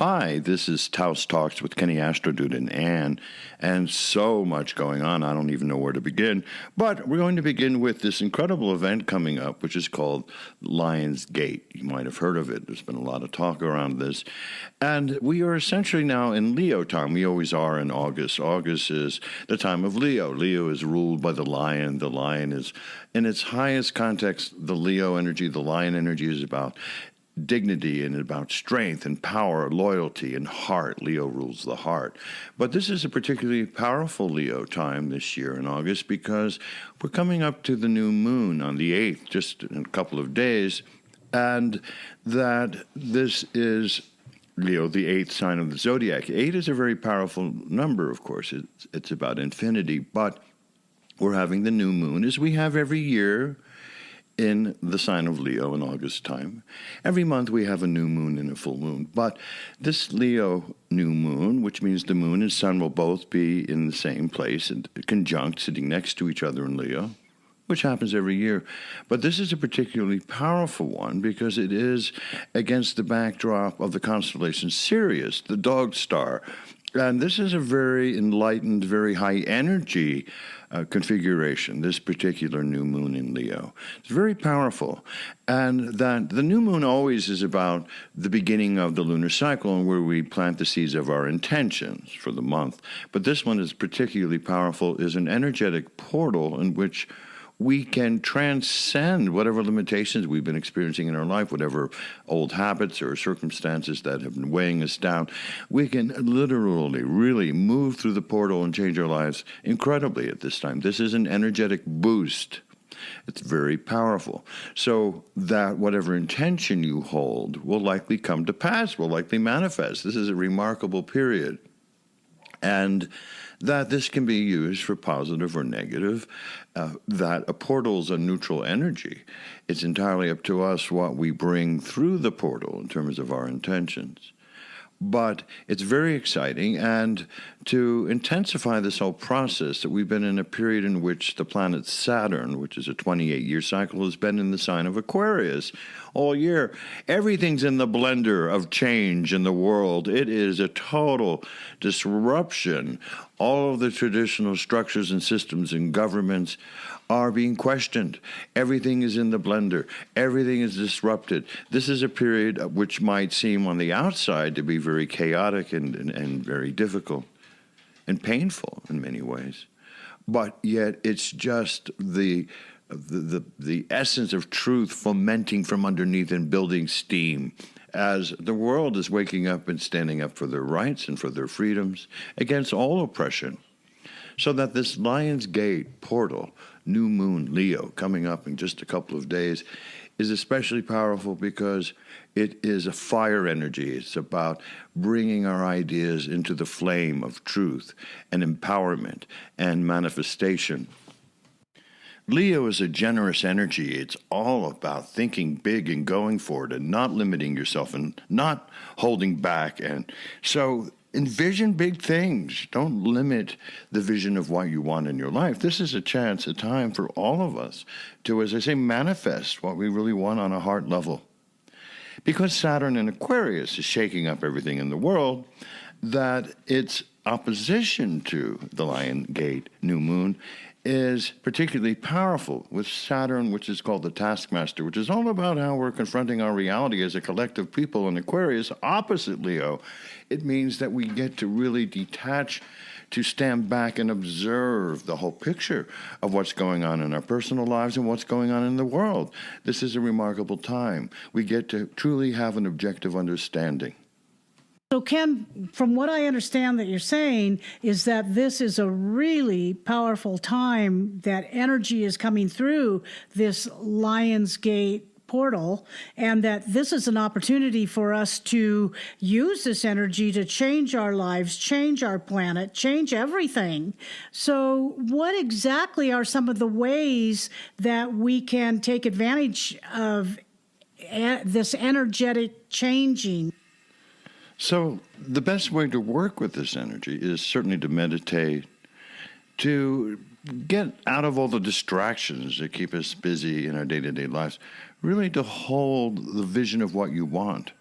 Hi, this is Taos Talks with Kenny Astrodude and Ann, and so much going on, I don't even know where to begin. But we're going to begin with this incredible event coming up, which is called Lion's Gate. You might have heard of it. There's been a lot of talk around this. And we are essentially now in Leo time. We always are in August. August is the time of Leo. Leo is ruled by the lion. The lion is, in its highest context, the Leo energy. The lion energy is about dignity and about strength and power, loyalty and heart. Leo rules the heart. But this is a particularly powerful Leo time this year in August because we're coming up to the new moon on the 8th, just in a couple of days, and that this is Leo, the 8th sign of the zodiac. 8 is a very powerful number, of course. It's about infinity, but we're having the new moon, as we have every year in the sign of Leo in August time. Every month we have a new moon and a full moon. But this Leo new moon, which means the moon and sun will both be in the same place and conjunct, sitting next to each other in Leo, which happens every year. But this is a particularly powerful one because it is against the backdrop of the constellation Sirius, the dog star. And this is a very enlightened, very high energy configuration, this particular new moon in Leo. It's very powerful. And that the new moon always is about the beginning of the lunar cycle and where we plant the seeds of our intentions for the month. But this one is particularly powerful, is an energetic portal in which we can transcend whatever limitations we've been experiencing in our life, whatever old habits or circumstances that have been weighing us down. We can literally, really move through the portal and change our lives incredibly at this time. This is an energetic boost. It's very powerful. So that whatever intention you hold will likely come to pass, will likely manifest. This is a remarkable period. And that this can be used for positive or negative, that a portal is a neutral energy. It's entirely up to us what we bring through the portal in terms of our intentions. But it's very exciting, and to intensify this whole process, that we've been in a period in which the planet Saturn, which is a 28-year cycle, has been in the sign of Aquarius all year. Everything's in the blender of change in the world. It is a total disruption. All of the traditional structures and systems and governments are being questioned. Everything is in the blender. Everything is disrupted. This is a period which might seem on the outside to be very chaotic and very difficult and painful in many ways. But yet it's just the essence of truth fomenting from underneath and building steam as the world is waking up and standing up for their rights and for their freedoms against all oppression. So that this Lion's Gate portal, new moon Leo, coming up in just a couple of days, is especially powerful because it is a fire energy. It's about bringing our ideas into the flame of truth and empowerment and manifestation. Leo is a generous energy. It's all about thinking big and going for it and not limiting yourself and not holding back. And so envision big things. Don't limit the vision of what you want in your life. This is a chance, a time for all of us to, as I say, manifest what we really want on a heart level. Because Saturn in Aquarius is shaking up everything in the world, that its opposition to the Lion Gate new moon is particularly powerful with Saturn, which is called the taskmaster, which is all about how we're confronting our reality as a collective people. In Aquarius, opposite Leo, it means that we get to really detach, to stand back and observe the whole picture of what's going on in our personal lives and what's going on in the world. This is a remarkable time. We get to truly have an objective understanding. So, Ken, from what I understand that you're saying is that this is a really powerful time, that energy is coming through this Lion's Gate portal, and that this is an opportunity for us to use this energy to change our lives, change our planet, change everything. So what exactly are some of the ways that we can take advantage of this energetic changing? So the best way to work with this energy is certainly to meditate, to get out of all the distractions that keep us busy in our day-to-day lives, really to hold the vision of what you want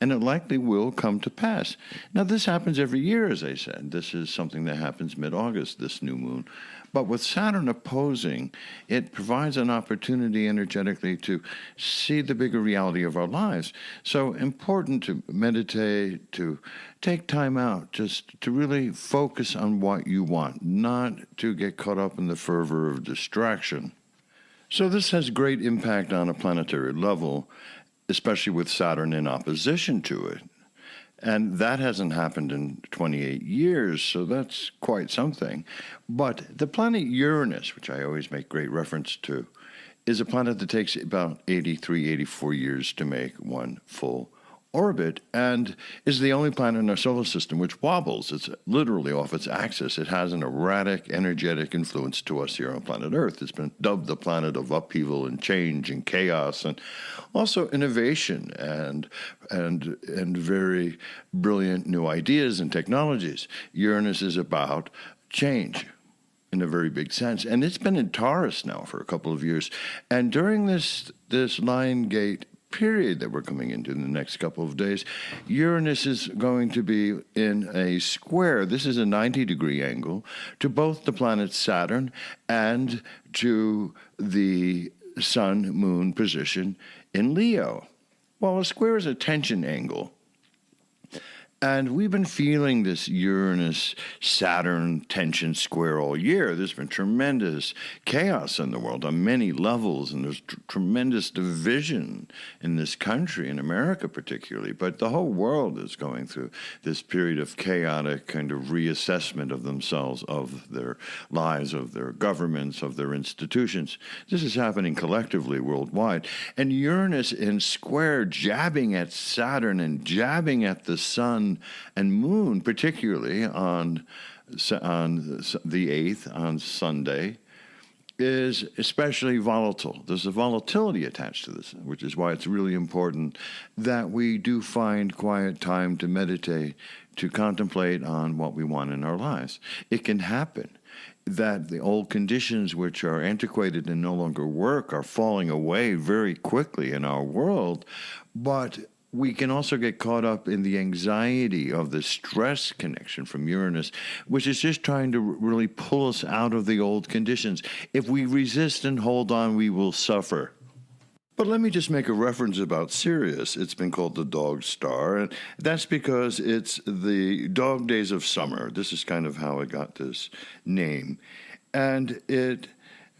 and it likely will come to pass. Now, this happens every year, as I said. This is something that happens mid-August, this new moon. But with Saturn opposing, it provides an opportunity energetically to see the bigger reality of our lives. So important to meditate, to take time out, just to really focus on what you want, not to get caught up in the fervor of distraction. So this has great impact on a planetary level, especially with Saturn in opposition to it. And that hasn't happened in 28 years, so that's quite something. But the planet Uranus, which I always make great reference to, is a planet that takes about 83, 84 years to make one full orbit, and is the only planet in our solar system which wobbles. It's literally off its axis. It has an erratic, energetic influence to us here on planet Earth. It's been dubbed the planet of upheaval and change and chaos, and also innovation and very brilliant new ideas and technologies. Uranus is about change in a very big sense, and it's been in Taurus now for a couple of years. And during this Lion Gate period that we're coming into in the next couple of days, Uranus is going to be in a square. This is a 90-degree angle to both the planet Saturn and to the Sun-Moon position in Leo. Well, a square is a tension angle. And we've been feeling this Uranus-Saturn tension square all year. There's been tremendous chaos in the world on many levels, and there's tremendous division in this country, in America particularly. But the whole world is going through this period of chaotic kind of reassessment of themselves, of their lives, of their governments, of their institutions. This is happening collectively worldwide. And Uranus in square, jabbing at Saturn and jabbing at the Sun and Moon, particularly on the 8th, on Sunday, is especially volatile. There's a volatility attached to this, which is why it's really important that we do find quiet time to meditate, to contemplate on what we want in our lives. It can happen that the old conditions which are antiquated and no longer work are falling away very quickly in our world, but we can also get caught up in the anxiety of the stress connection from Uranus, which is just trying to really pull us out of the old conditions. If we resist and hold on, we will suffer. But let me just make a reference about Sirius. It's been called the dog star, and that's because it's the dog days of summer. This is kind of how it got this name. And it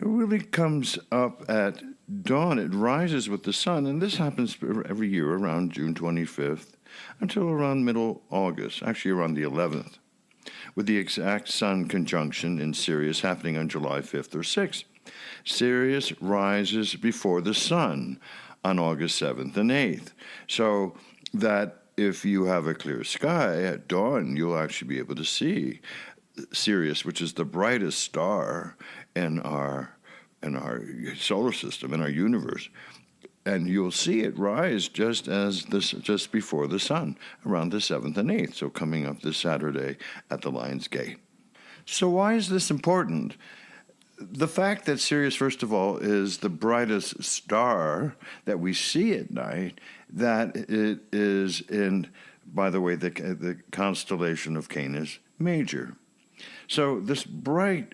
really comes up at dawn. It rises with the sun, and this happens every year around June 25th until around middle August, actually around the 11th, with the exact sun conjunction in Sirius happening on July 5th or 6th. Sirius rises before the sun on August 7th and 8th, so that if you have a clear sky at dawn, you'll actually be able to see Sirius, which is the brightest star in our solar system, in our universe, and you'll see it rise just before the sun, around the 7th and 8th, so coming up this Saturday at the Lion's Gate. So why is this important? The fact that Sirius, first of all, is the brightest star that we see at night, that it is in, by the way, the constellation of Canis Major. So this bright,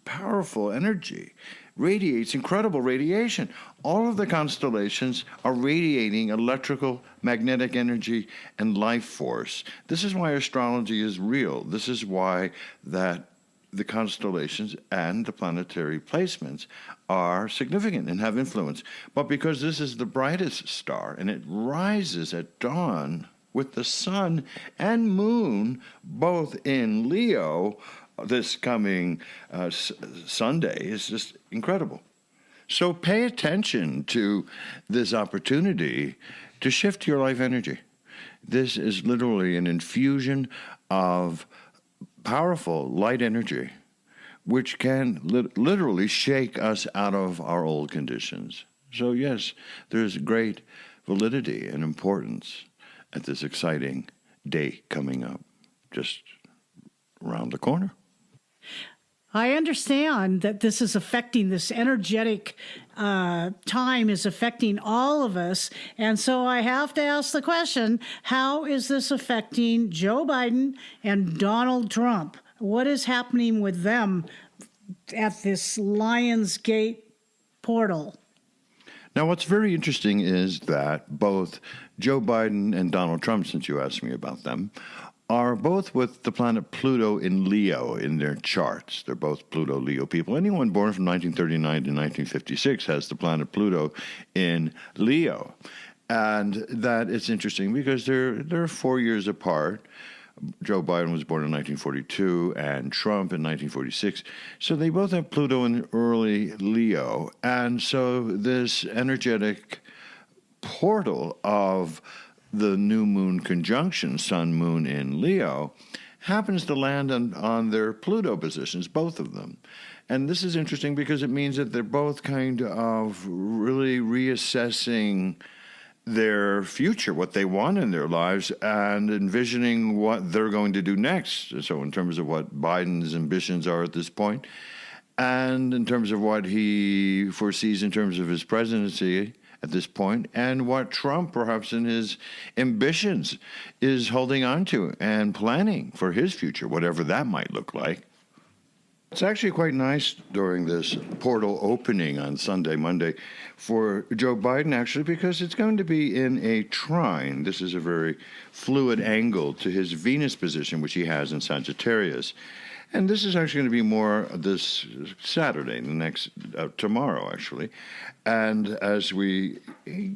powerful energy radiates incredible radiation. All of the constellations are radiating electrical, magnetic energy, and life force. This is why astrology is real. This is why that the constellations and the planetary placements are significant and have influence. But because this is the brightest star and it rises at dawn with the sun and moon both in Leo, this coming Sunday is just incredible. So pay attention to this opportunity to shift your life energy. This is literally an infusion of powerful light energy, which can literally shake us out of our old conditions. So yes, there's great validity and importance at this exciting day coming up just around the corner. I understand that this is affecting this energetic time is affecting all of us. And so I have to ask the question, how is this affecting Joe Biden and Donald Trump? What is happening with them at this Lionsgate portal? Now, what's very interesting is that both Joe Biden and Donald Trump, since you asked me about them, are both with the planet Pluto in Leo in their charts. They're both Pluto-Leo people. Anyone born from 1939 to 1956 has the planet Pluto in Leo. And that is interesting because they're 4 years apart. Joe Biden was born in 1942 and Trump in 1946. So they both have Pluto in early Leo. And so this energetic portal of the new moon conjunction, sun, moon in Leo, happens to land on their Pluto positions, both of them. And this is interesting because it means that they're both kind of really reassessing their future, what they want in their lives, and envisioning what they're going to do next. So in terms of what Biden's ambitions are at this point, and in terms of what he foresees in terms of his presidency at this point, and what Trump, perhaps in his ambitions, is holding on to and planning for his future, whatever that might look like. It's actually quite nice during this portal opening on Sunday, Monday, for Joe Biden, actually, because it's going to be in a trine. This is a very fluid angle to his Venus position, which he has in Sagittarius. And this is actually going to be more this Saturday, tomorrow, actually, and as we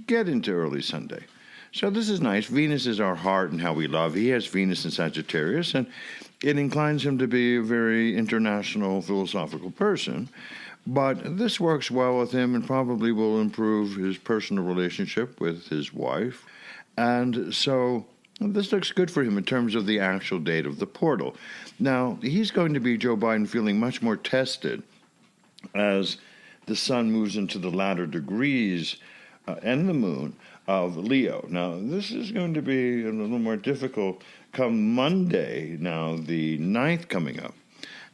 get into early Sunday. So this is nice. Venus is our heart and how we love. He has Venus in Sagittarius, and it inclines him to be a very international, philosophical person. But this works well with him and probably will improve his personal relationship with his wife. And so this looks good for him in terms of the actual date of the portal. Now, he's going to be, Joe Biden, feeling much more tested as the sun moves into the latter degrees and the moon of Leo. Now, this is going to be a little more difficult come Monday, now the 9th coming up.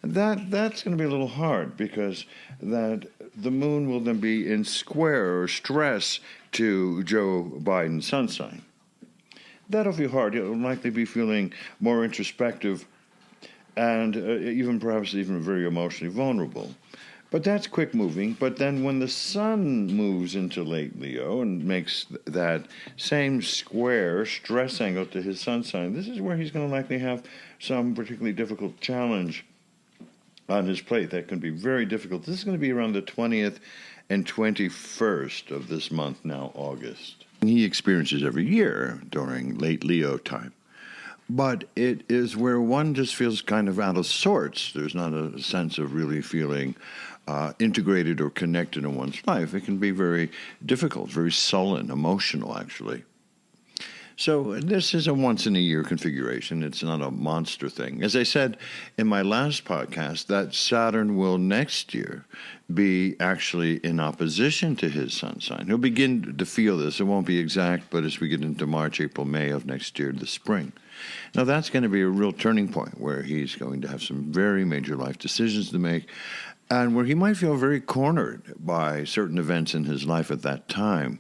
That's going to be a little hard because that the moon will then be in square or stress to Joe Biden's sun sign. That'll be hard. He'll likely be feeling more introspective and perhaps very emotionally vulnerable. But that's quick moving. But then when the sun moves into late Leo and makes that same square stress angle to his sun sign, this is where he's going to likely have some particularly difficult challenge on his plate. That can be very difficult. This is going to be around the 20th and 21st of this month now, August. He experiences every year during late Leo time. But it is where one just feels kind of out of sorts. There's not a sense of really feeling integrated or connected in one's life. It can be very difficult, very sullen, emotional, actually. So this is a once-in-a-year configuration. It's not a monster thing. As I said in my last podcast, that Saturn will next year be actually in opposition to his sun sign. He'll begin to feel this. It won't be exact, but as we get into March, April, May of next year, the spring. Now, that's going to be a real turning point where he's going to have some very major life decisions to make and where he might feel very cornered by certain events in his life at that time.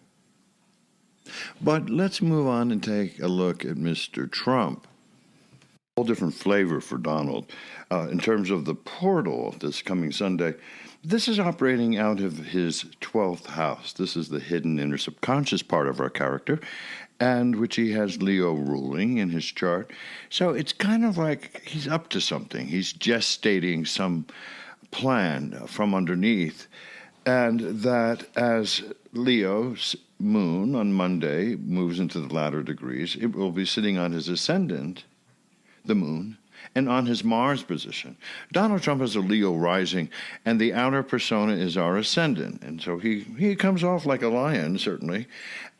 But let's move on and take a look at Mr. Trump. A whole different flavor for Donald. In terms of the portal this coming Sunday, this is operating out of his 12th house. This is the hidden inner subconscious part of our character, and which he has Leo ruling in his chart. So it's kind of like he's up to something. He's gestating some plan from underneath, and that as Leo's moon on Monday moves into the latter degrees, it will be sitting on his ascendant, the moon, and on his Mars position. Donald Trump has a Leo rising, and the outer persona is our ascendant. And so he comes off like a lion, certainly.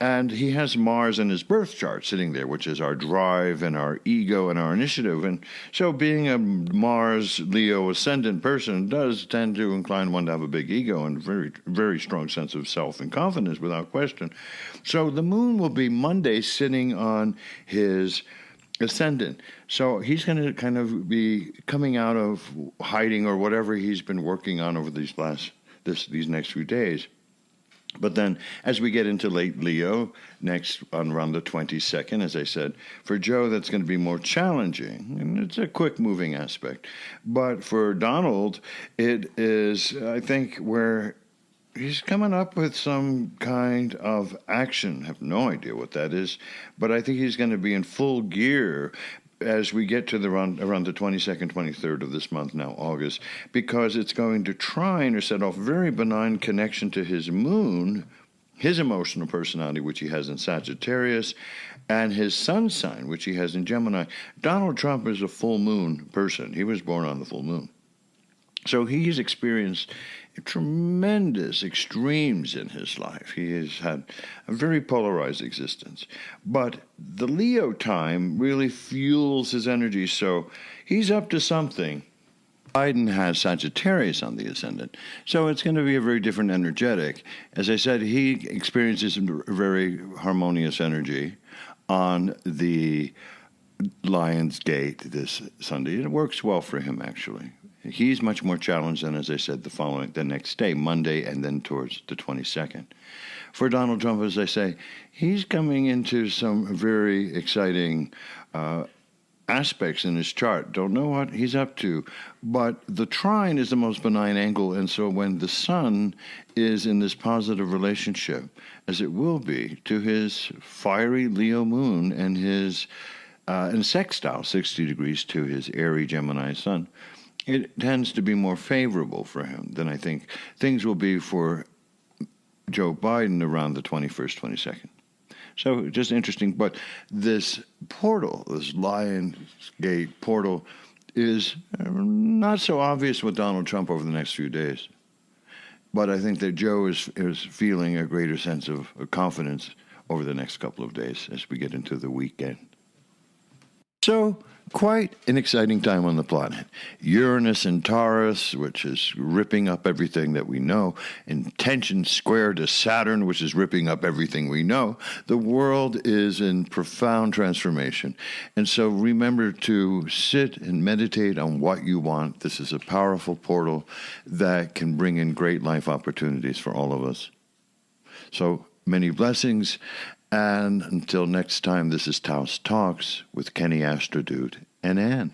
And he has Mars in his birth chart sitting there, which is our drive and our ego and our initiative. And so being a Mars Leo ascendant person does tend to incline one to have a big ego and very, very strong sense of self and confidence, without question. So the moon will be Monday sitting on his ascendant. So he's going to kind of be coming out of hiding or whatever he's been working on over these next few days. But then, as we get into late Leo, next on around the 22nd, as I said, for Joe, that's going to be more challenging. And it's a quick moving aspect. But for Donald, it is, I think, where he's coming up with some kind of action. I have no idea what that is. But I think he's going to be in full gear as we get to around the 22nd, 23rd of this month now, August, because it's going to trine or set off very benign connection to his moon, his emotional personality, which he has in Sagittarius, and his sun sign, which he has in Gemini. Donald Trump is a full moon person. He was born on the full moon. So he's experienced tremendous extremes in his life. He has had a very polarized existence. But the Leo time really fuels his energy, so he's up to something. Biden has Sagittarius on the ascendant, so it's going to be a very different energetic. As I said, he experiences very harmonious energy on the Lion's Gate this Sunday. It works well for him, actually. He's much more challenged than, as I said, the next day, Monday, and then towards the 22nd. For Donald Trump, as I say, he's coming into some very exciting aspects in his chart. Don't know what he's up to, but the trine is the most benign angle, and so when the sun is in this positive relationship, as it will be, to his fiery Leo moon and his in sextile 60 degrees to his airy Gemini sun, it tends to be more favorable for him than I think things will be for Joe Biden around the 21st, 22nd. So just interesting. But this portal, this Lionsgate portal, is not so obvious with Donald Trump over the next few days. But I think that Joe is feeling a greater sense of confidence over the next couple of days as we get into the weekend. So, quite an exciting time on the planet. Uranus in Taurus, which is ripping up everything that we know, in tension square to Saturn, which is ripping up everything we know. The world is in profound transformation. And so remember to sit and meditate on what you want. This is a powerful portal that can bring in great life opportunities for all of us. So many blessings. And until next time, this is Taos Talks with Kenny Astrology and Ann.